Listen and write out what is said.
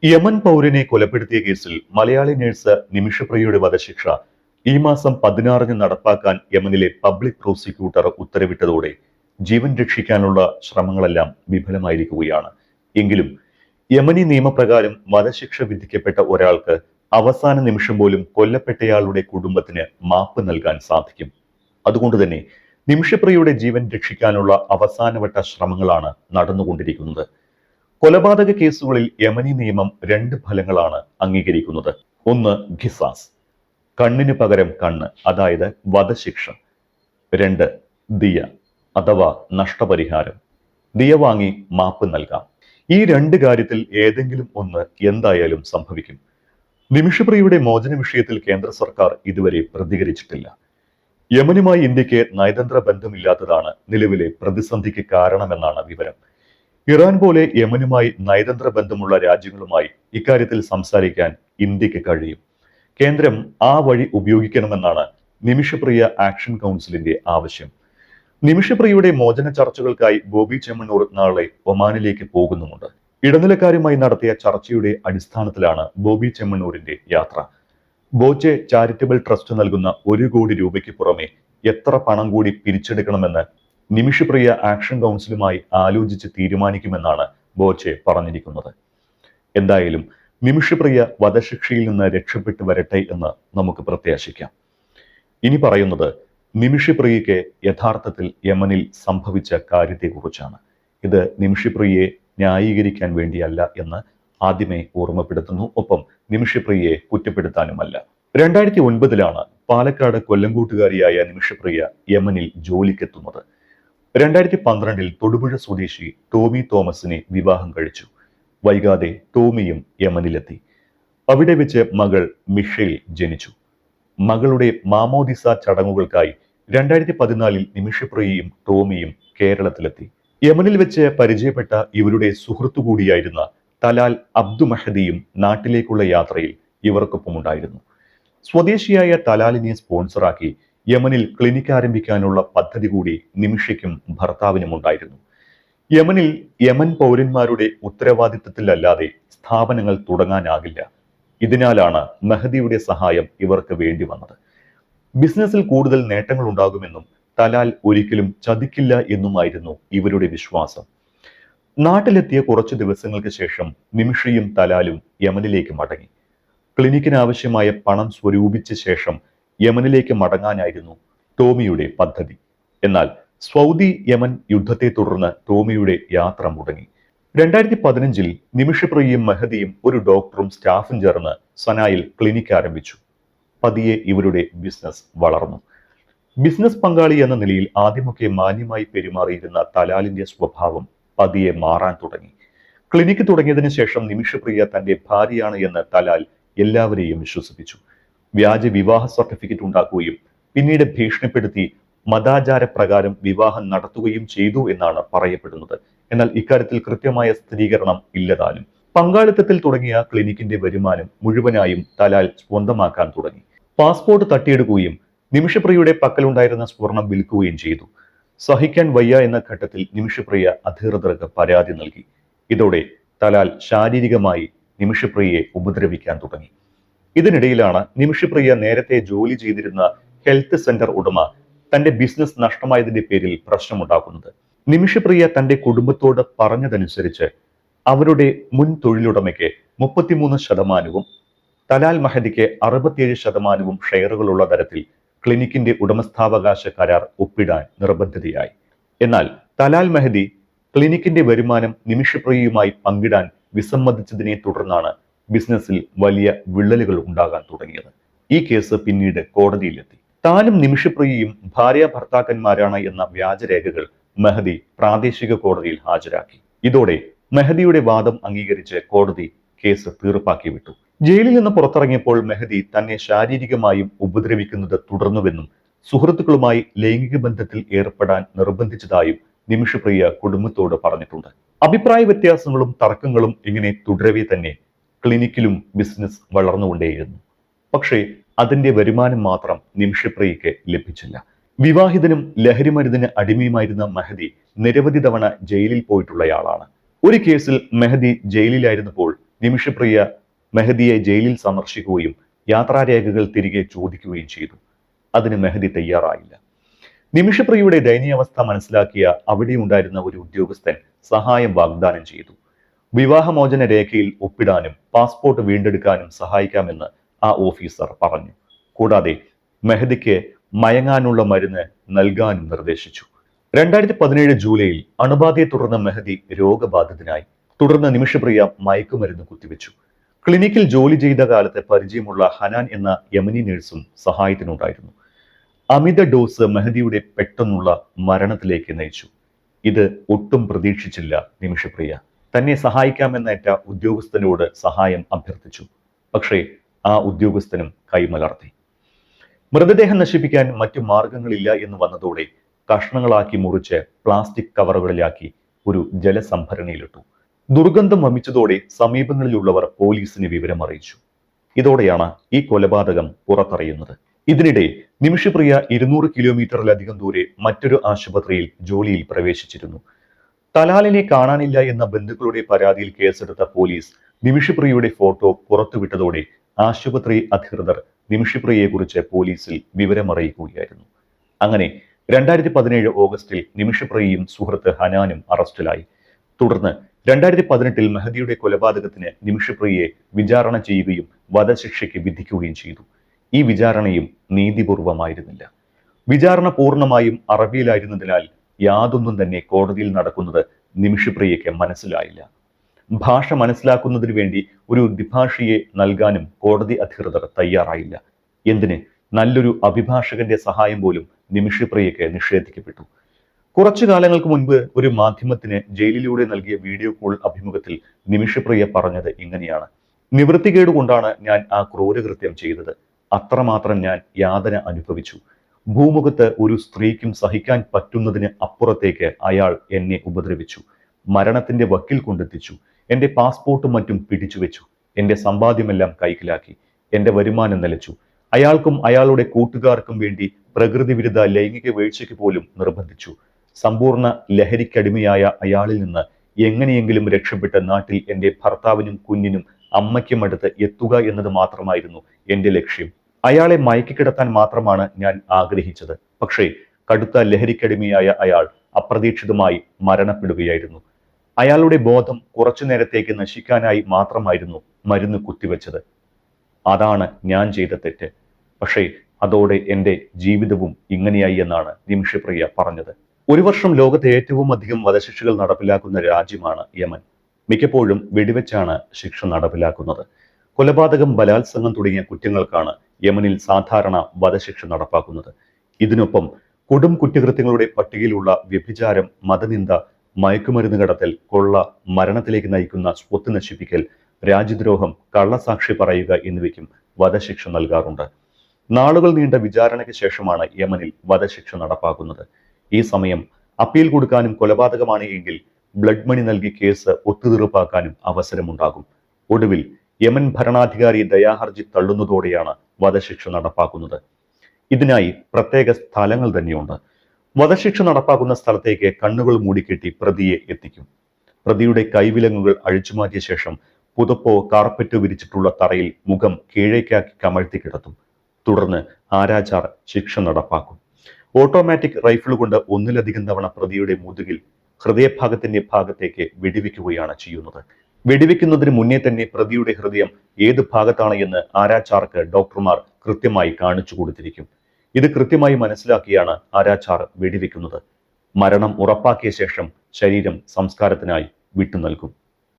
Yemen പൗരനെ കൊലപ്പെടുത്തിയ കേസിൽ Malayali nurse നിമിഷപ്രിയയുടെ വധശിക്ഷ ഈ മാസം 16-ന് നടപ്പാക്കാൻ യമനിലെ പബ്ലിക് പ്രോസിക്യൂട്ടർ ഉത്തരവിട്ടതോടെ ജീവൻ രക്ഷിക്കാനുള്ള ശ്രമങ്ങളെല്ലാം വിഫലമായിരിക്കുകയാണ്. എങ്കിലും യമനി നിയമപ്രകാരം വധശിക്ഷ വിധിക്കപ്പെട്ട ഒരാൾക്ക് അവസാന നിമിഷം പോലും കൊല്ലപ്പെട്ടയാളുടെ കുടുംബത്തിന് മാപ്പ് നൽകാൻ സാധിക്കും. അതുകൊണ്ട് തന്നെ നിമിഷപ്രിയയുടെ ജീവൻ രക്ഷിക്കാനുള്ള അവസാനവട്ട ശ്രമങ്ങളാണ് നടന്നുകൊണ്ടിരിക്കുന്നത്. കൊലപാതക കേസുകളിൽ യമനി നിയമം 2 ഫലങ്ങളാണ് അംഗീകരിക്കുന്നത്. ഒന്ന് ഖിസാസ്, കണ്ണിന് പകരം കണ്ണ്, അതായത് വധശിക്ഷ. 2 ദിയ അഥവാ നഷ്ടപരിഹാരം, ദിയ വാങ്ങി മാപ്പ് നൽകാം. ഈ 2 കാര്യത്തിൽ ഏതെങ്കിലും ഒന്ന് എന്തായാലും സംഭവിക്കും. നിമിഷപ്രിയയുടെ മോചന വിഷയത്തിൽ കേന്ദ്ര സർക്കാർ ഇതുവരെ പ്രതികരിച്ചിട്ടില്ല. യമനുമായി ഇന്ത്യക്ക് നയതന്ത്ര ബന്ധമില്ലാത്തതാണ് നിലവിലെ പ്രതിസന്ധിക്ക് കാരണമെന്നാണ് വിവരം. ഇറാൻ പോലെ യമനുമായി നയതന്ത്ര ബന്ധമുള്ള രാജ്യങ്ങളുമായി ഇക്കാര്യത്തിൽ സംസാരിക്കാൻ ഇന്ത്യക്ക് കഴിയും. കേന്ദ്രം ആ വഴി ഉപയോഗിക്കണമെന്നാണ് നിമിഷപ്രിയ ആക്ഷൻ കൗൺസിലിന്റെ ആവശ്യം. നിമിഷപ്രിയയുടെ മോചന ചർച്ചകൾക്കായി ബോബി ചെമ്മണ്ണൂർ നാളെ ഒമാനിലേക്ക് പോകുന്നുമുണ്ട്. ഇടനിലക്കാരുമായി നടത്തിയ ചർച്ചയുടെ അടിസ്ഥാനത്തിലാണ് ബോബി ചെമ്മണ്ണൂരിന്റെ യാത്ര. ബോച്ചെ ചാരിറ്റബിൾ ട്രസ്റ്റ് നൽകുന്ന 1 കോടി രൂപയ്ക്ക് പുറമെ എത്ര പണം കൂടി പിരിച്ചെടുക്കണമെന്ന് നിമിഷപ്രിയ ആക്ഷൻ കൗൺസിലുമായി ആലോചിച്ച് തീരുമാനിക്കുമെന്നാണ് ബോച്ചെ പറഞ്ഞിരിക്കുന്നത്. എന്തായാലും നിമിഷപ്രിയ വധശിക്ഷയിൽ നിന്ന് രക്ഷപ്പെട്ടു വരട്ടെ എന്ന് നമുക്ക് പ്രത്യാശിക്കാം. ഇനി പറയുന്നത് നിമിഷപ്രിയയ്ക്ക് യഥാർത്ഥത്തിൽ യമനിൽ സംഭവിച്ച കാര്യത്തെക്കുറിച്ചാണ്. ഇത് നിമിഷപ്രിയയെ ന്യായീകരിക്കാൻ വേണ്ടിയല്ല എന്ന് ആദ്യമേ ഓർമ്മപ്പെടുത്തുന്നു. ഒപ്പം നിമിഷപ്രിയയെ കുറ്റപ്പെടുത്താനുമല്ല. 2009-ലാണ് പാലക്കാട് കൊല്ലംകോട്ടുകാരിയായ നിമിഷപ്രിയ യമനിൽ ജോലിക്കെത്തുന്നത്. 2012-ൽ തൊടുപുഴ സ്വദേശി ടോമി തോമസിനെ വിവാഹം കഴിച്ചു. വൈകാതെ ടോമിയും യമനിലെത്തി. അവിടെ വെച്ച് മകൾ മിഷേൽ ജനിച്ചു. മകളുടെ മാമോദിസ ചടങ്ങുകൾക്കായി 2014-ൽ നിമിഷപ്രിയയും ടോമിയും കേരളത്തിലെത്തി. യമനിൽ വെച്ച് പരിചയപ്പെട്ട ഇവരുടെ സുഹൃത്തു കൂടിയായിരുന്ന തലാൽ അബ്ദു മഹദിയും നാട്ടിലേക്കുള്ള യാത്രയിൽ ഇവർക്കൊപ്പമുണ്ടായിരുന്നു. സ്വദേശിയായ തലാലിനെ സ്പോൺസറാക്കി യമനിൽ ക്ലിനിക്ക് ആരംഭിക്കാനുള്ള പദ്ധതി കൂടി നിമിഷയ്ക്കും ഭർത്താവിനും ഉണ്ടായിരുന്നു. യമനിൽ യമൻ പൗരന്മാരുടെ ഉത്തരവാദിത്തത്തിലല്ലാതെ സ്ഥാപനങ്ങൾ തുടങ്ങാനാകില്ല. ഇതിനാലാണ് മഹദിയുടെ സഹായം ഇവർക്ക് വേണ്ടി വന്നത്. ബിസിനസ്സിൽ കൂടുതൽ നേട്ടങ്ങൾ ഉണ്ടാകുമെന്നും തലാൽ ഒരിക്കലും ചതിക്കില്ല എന്നുമായിരുന്നു ഇവരുടെ വിശ്വാസം. നാട്ടിലെത്തിയ കുറച്ചു ദിവസങ്ങൾക്ക് ശേഷം നിമിഷയും തലാലും യമനിലേക്ക് മടങ്ങി. ക്ലിനിക്കിന് ആവശ്യമായ പണം സ്വരൂപിച്ച ശേഷം യമനിലേക്ക് മടങ്ങാനായിരുന്നു ടോമിയുടെ പദ്ധതി. എന്നാൽ സൗദി യമൻ യുദ്ധത്തെ തുടർന്ന് ടോമിയുടെ യാത്ര മുടങ്ങി. 2015-ൽ നിമിഷപ്രിയയും മഹദിയും ഒരു ഡോക്ടറും സ്റ്റാഫും ചേർന്ന് സനായിൽ ക്ലിനിക്ക് ആരംഭിച്ചു. പതിയെ ഇവരുടെ ബിസിനസ് വളർന്നു. ബിസിനസ് പങ്കാളി എന്ന നിലയിൽ ആദ്യമൊക്കെ മാന്യമായി പെരുമാറിയിരുന്ന തലാലിന്റെ സ്വഭാവം പതിയെ മാറാൻ തുടങ്ങി. ക്ലിനിക്ക് തുടങ്ങിയതിനു ശേഷം നിമിഷപ്രിയ തന്റെ ഭാര്യയാണ് എന്ന് തലാൽ എല്ലാവരെയും വിശ്വസിപ്പിച്ചു. വ്യാജ വിവാഹ സർട്ടിഫിക്കറ്റ് ഉണ്ടാക്കുകയും പിന്നീട് ഭീഷണിപ്പെടുത്തി മതാചാര പ്രകാരം വിവാഹം നടത്തുകയും ചെയ്തു എന്നാണ് പറയപ്പെടുന്നത്. എന്നാൽ ഇക്കാര്യത്തിൽ കൃത്യമായ സ്ഥിരീകരണം ഇല്ലതാനും. പങ്കാളിത്തത്തിൽ തുടങ്ങിയ ക്ലിനിക്കിന്റെ വരുമാനം മുഴുവനായും തലാൽ സ്വന്തമാക്കാൻ തുടങ്ങി. പാസ്പോർട്ട് തട്ടിയെടുക്കുകയും നിമിഷപ്രിയയുടെ പക്കലുണ്ടായിരുന്ന സ്വർണം വിൽക്കുകയും ചെയ്തു. സഹിക്കാൻ വയ്യ എന്ന ഘട്ടത്തിൽ നിമിഷപ്രിയ അധികൃതർക്ക് പരാതി നൽകി. ഇതോടെ തലാൽ ശാരീരികമായി നിമിഷപ്രിയയെ ഉപദ്രവിക്കാൻ തുടങ്ങി. ഇതിനിടയിലാണ് നിമിഷപ്രിയ നേരത്തെ ജോലി ചെയ്തിരുന്ന ഹെൽത്ത് സെന്റർ ഉടമ തന്റെ ബിസിനസ് നഷ്ടമായതിന്റെ പേരിൽ പ്രശ്നമുണ്ടാക്കുന്നത്. നിമിഷപ്രിയ തന്റെ കുടുംബത്തോട് പറഞ്ഞതനുസരിച്ച് അവരുടെ മുൻ തൊഴിലുടമയ്ക്ക് 33%, തലാൽ മഹദിക്ക് 67% ഷെയറുകളുള്ള തരത്തിൽ ക്ലിനിക്കിന്റെ ഉടമസ്ഥാവകാശ കരാർ ഒപ്പിടാൻ നിർബന്ധിതയായി. എന്നാൽ തലാൽ മഹദി ക്ലിനിക്കിന്റെ വരുമാനം നിമിഷപ്രിയയുമായി പങ്കിടാൻ വിസമ്മതിച്ചതിനെ തുടർന്നാണ് ബിസിനസ്സിൽ വലിയ വിള്ളലുകൾ ഉണ്ടാകാൻ തുടങ്ങിയത്. ഈ കേസ് പിന്നീട് കോടതിയിലെത്തി. താനും നിമിഷപ്രിയയും ഭാര്യ ഭർത്താക്കന്മാരാണ് എന്ന വ്യാജരേഖകൾ മഹദി പ്രാദേശിക കോടതിയിൽ ഹാജരാക്കി. ഇതോടെ മെഹദിയുടെ വാദം അംഗീകരിച്ച് കോടതി കേസ് തീർപ്പാക്കി വിട്ടു. ജയിലിൽ നിന്ന് പുറത്തിറങ്ങിയപ്പോൾ മെഹദി തന്നെ ശാരീരികമായും ഉപദ്രവിക്കുന്നത് തുടർന്നുവെന്നും സുഹൃത്തുക്കളുമായി ലൈംഗിക ബന്ധത്തിൽ ഏർപ്പെടാൻ നിർബന്ധിച്ചതായും നിമിഷപ്രിയ കുടുംബത്തോട് പറഞ്ഞിട്ടുണ്ട്. അഭിപ്രായ വ്യത്യാസങ്ങളും തർക്കങ്ങളും ഇങ്ങനെ തുടരവേ തന്നെ ക്ലിനിക്കിലും ബിസിനസ് വളർന്നുകൊണ്ടേയിരുന്നു. പക്ഷേ അതിന്റെ വരുമാനം മാത്രം നിമിഷപ്രിയയ്ക്ക് ലഭിച്ചില്ല. വിവാഹിതനും ലഹരിമരുന്നിന് അടിമയുമായിരുന്ന മെഹദി നിരവധി തവണ ജയിലിൽ പോയിട്ടുള്ളയാളാണ്. ഒരു കേസിൽ മെഹദി ജയിലിലായിരുന്നപ്പോൾ നിമിഷപ്രിയ മെഹദിയെ ജയിലിൽ സന്ദർശിക്കുകയും യാത്രാരേഖകൾ തിരികെ ചോദിക്കുകയും ചെയ്തു. അതിന് മെഹദി തയ്യാറായില്ല. നിമിഷപ്രിയയുടെ ദയനീയാവസ്ഥ മനസ്സിലാക്കിയ അവിടെയുണ്ടായിരുന്ന ഒരു ഉദ്യോഗസ്ഥൻ സഹായം വാഗ്ദാനം ചെയ്തു. വിവാഹമോചന രേഖയിൽ ഒപ്പിടാനും പാസ്പോർട്ട് വീണ്ടെടുക്കാനും സഹായിക്കാമെന്ന് ആ ഓഫീസർ പറഞ്ഞു. കൂടാതെ മെഹദിക്ക് മയങ്ങാനുള്ള മരുന്ന് നൽകാനും നിർദ്ദേശിച്ചു. 2017 ജൂലൈയിൽ അണുബാധയെ തുടർന്ന് മെഹദി രോഗബാധിതനായി. തുടർന്ന് നിമിഷപ്രിയ മയക്കുമരുന്ന് കുത്തിവെച്ചു. ക്ലിനിക്കിൽ ജോലി ചെയ്ത കാലത്ത് പരിചയമുള്ള ഹനാൻ എന്ന യമനി നഴ്സും സഹായത്തിനുണ്ടായിരുന്നു. അമിത ഡോസ് മെഹദിയുടെ പെട്ടെന്നുള്ള മരണത്തിലേക്ക് നയിച്ചു. ഇത് ഒട്ടും പ്രതീക്ഷിച്ചില്ല നിമിഷപ്രിയ. തന്നെ സഹായിക്കാമെന്നേറ്റ ഉദ്യോഗസ്ഥനോട് സഹായം അഭ്യർത്ഥിച്ചു. പക്ഷേ ആ ഉദ്യോഗസ്ഥനും കൈമലർത്തി. മൃതദേഹം നശിപ്പിക്കാൻ മറ്റു മാർഗങ്ങളില്ല എന്ന് വന്നതോടെ കഷ്ണങ്ങളാക്കി മുറിച്ച് പ്ലാസ്റ്റിക് കവറുകളിലാക്കി ഒരു ജലസംഭരണിയിലിട്ടു. ദുർഗന്ധം വമിച്ചതോടെ സമീപങ്ങളിലുള്ളവർ പോലീസിന് വിവരം അറിയിച്ചു. ഇതോടെയാണ് ഈ കൊലപാതകം പുറത്തറിയുന്നത്. ഇതിനിടെ നിമിഷപ്രിയ 200 കിലോമീറ്ററിലധികം ദൂരെ മറ്റൊരു ആശുപത്രിയിൽ ജോലിയിൽ പ്രവേശിച്ചിരുന്നു. തലാലിനെ കാണാനില്ല എന്ന ബന്ധുക്കളുടെ പരാതിയിൽ കേസെടുത്ത പോലീസ് നിമിഷപ്രിയയുടെ ഫോട്ടോ പുറത്തുവിട്ടതോടെ ആശുപത്രി അധികൃതർ നിമിഷപ്രിയയെക്കുറിച്ച് പോലീസിൽ വിവരമറിയിക്കുകയായിരുന്നു. അങ്ങനെ 2017 ഓഗസ്റ്റിൽ നിമിഷപ്രിയയും സുഹൃത്ത് ഹനാനും അറസ്റ്റിലായി. തുടർന്ന് 2018 മെഹദിയുടെ കൊലപാതകത്തിന് നിമിഷപ്രിയയെ വിചാരണ ചെയ്യുകയും വധശിക്ഷയ്ക്ക് വിധിക്കുകയും ചെയ്തു. ഈ വിചാരണയും നീതിപൂർവമായിരുന്നില്ല. വിചാരണ പൂർണ്ണമായും അറബിയിലായിരുന്നതിനാൽ യാതൊന്നും തന്നെ കോടതിയിൽ നടക്കുന്നത് നിമിഷപ്രിയയ്ക്ക് മനസ്സിലായില്ല. ഭാഷ മനസ്സിലാക്കുന്നതിന് വേണ്ടി ഒരു ദ്വിഭാഷിയെ നൽകാനും കോടതി അധികൃതർ തയ്യാറായില്ല. എന്തിന്, നല്ലൊരു അഭിഭാഷകന്റെ സഹായം പോലും നിമിഷപ്രിയയ്ക്ക് നിഷേധിക്കപ്പെട്ടു. കുറച്ചു കാലങ്ങൾക്ക് മുൻപ് ഒരു മാധ്യമത്തിന് ജയിലിലൂടെ നൽകിയ വീഡിയോ കോൾ അഭിമുഖത്തിൽ നിമിഷപ്രിയ പറഞ്ഞത് ഇങ്ങനെയാണ്: നിവൃത്തികേട് കൊണ്ടാണ് ഞാൻ ആ ക്രൂരകൃത്യം ചെയ്തത്. അത്രമാത്രം ഞാൻ യാതന അനുഭവിച്ചു. ഭൂമുഖത്ത് ഒരു സ്ത്രീക്കും സഹിക്കാൻ പറ്റുന്നതിന് അപ്പുറത്തേക്ക് അയാൾ എന്നെ ഉപദ്രവിച്ചു. മരണത്തിന്റെ വക്കിൽ കൊണ്ടെത്തിച്ചു. എന്റെ പാസ്പോർട്ടും മറ്റും പിടിച്ചുവെച്ചു. എന്റെ സമ്പാദ്യമെല്ലാം കൈക്കലാക്കി. എന്റെ വരുമാനം നിലച്ചു. അയാൾക്കും അയാളുടെ കൂട്ടുകാർക്കും വേണ്ടി പ്രകൃതി വിരുദ്ധ ലൈംഗിക വീഴ്ചയ്ക്ക് പോലും നിർബന്ധിച്ചു. സമ്പൂർണ്ണ ലഹരിക്കടിമയായ അയാളിൽ നിന്ന് എങ്ങനെയെങ്കിലും രക്ഷപ്പെട്ട് നാട്ടിൽ എന്റെ ഭർത്താവിനും കുഞ്ഞിനും അമ്മയ്ക്കും അടുത്ത് എത്തുക എന്നത് മാത്രമായിരുന്നു എന്റെ ലക്ഷ്യം. അയാളെ മയക്കിക്കിടത്താൻ മാത്രമാണ് ഞാൻ ആഗ്രഹിച്ചത്. പക്ഷേ കടുത്ത ലഹരിക്കടിമയായ അയാൾ അപ്രതീക്ഷിതമായി മരണപ്പെടുകയായിരുന്നു. അയാളുടെ ബോധം കുറച്ചു നേരത്തേക്ക് നശിക്കാനായി മാത്രമായിരുന്നു മരുന്ന് കുത്തിവെച്ചത്. അതാണ് ഞാൻ ചെയ്ത തെറ്റ്. പക്ഷേ അതോടെ എൻ്റെ ജീവിതവും ഇങ്ങനെയായി എന്നാണ് നിമിഷപ്രിയ പറഞ്ഞത്. 1 വർഷം ലോകത്തെ ഏറ്റവും അധികം വധശിക്ഷകൾ നടപ്പിലാക്കുന്ന രാജ്യമാണ് യമൻ. മിക്കപ്പോഴും വെടിവെച്ചാണ് ശിക്ഷ നടപ്പിലാക്കുന്നത്. കൊലപാതകം, ബലാത്സംഗം തുടങ്ങിയ കുറ്റങ്ങൾക്കാണ് യമനിൽ സാധാരണ വധശിക്ഷ നടപ്പാക്കുന്നത്. ഇതിനൊപ്പം കൊടും കുറ്റകൃത്യങ്ങളുടെ പട്ടികയിലുള്ള വ്യഭിചാരം, മതനിന്ദ, മയക്കുമരുന്ന് കടത്തൽ, കൊള്ള, മരണത്തിലേക്ക് നയിക്കുന്ന സ്വത്ത് നശിപ്പിക്കൽ, രാജ്യദ്രോഹം, കള്ളസാക്ഷി പറയുക എന്നിവയ്ക്കും വധശിക്ഷ നൽകാറുണ്ട്. നാളുകൾ നീണ്ട വിചാരണയ്ക്ക് ശേഷമാണ് യമനിൽ വധശിക്ഷ നടപ്പാക്കുന്നത്. ഈ സമയം അപ്പീൽ കൊടുക്കാനും കൊലപാതകമാണ് എങ്കിൽ ബ്ലഡ് മണി നൽകി കേസ് ഒത്തുതീർപ്പാക്കാനും അവസരമുണ്ടാകും. ഒടുവിൽ യമൻ ഭരണാധികാരി ദയാഹർജി തള്ളുന്നതോടെയാണ് വധശിക്ഷ നടപ്പാക്കുന്നത്. ഇതിനായി പ്രത്യേക സ്ഥലങ്ങൾ തന്നെയുണ്ട്. വധശിക്ഷ നടപ്പാക്കുന്ന സ്ഥലത്തേക്ക് കണ്ണുകൾ മൂടിക്കെട്ടി പ്രതിയെ എത്തിക്കും. പ്രതിയുടെ കൈവിലങ്ങുകൾ അഴിച്ചുമാറ്റിയ ശേഷം പുതപ്പോ കാർപ്പറ്റോ വിരിച്ചിട്ടുള്ള തറയിൽ മുഖം കീഴേക്കാക്കി കമഴ്ത്തി കിടത്തും. തുടർന്ന് ആരാച്ചാർ ശിക്ഷ നടപ്പാക്കും. ഓട്ടോമാറ്റിക് റൈഫിൾ കൊണ്ട് ഒന്നിലധികം തവണ പ്രതിയുടെ മുതുകിൽ ഹൃദയഭാഗത്തിന്റെ ഭാഗത്തേക്ക് വെടിവെക്കുകയാണ് ചെയ്യുന്നത്. വെടിവെക്കുന്നതിന് മുന്നേ തന്നെ പ്രതിയുടെ ഹൃദയം ഏത് ഭാഗത്താണ് എന്ന് ആരാച്ചാർക്ക് ഡോക്ടർമാർ കൃത്യമായി കാണിച്ചു കൊടുത്തിരിക്കും. ഇത് കൃത്യമായി മനസ്സിലാക്കിയാണ് ആരാച്ചാർ വെടിവെക്കുന്നത്. മരണം ഉറപ്പാക്കിയ ശേഷം ശരീരം സംസ്കാരത്തിനായി വിട്ടു നൽകും.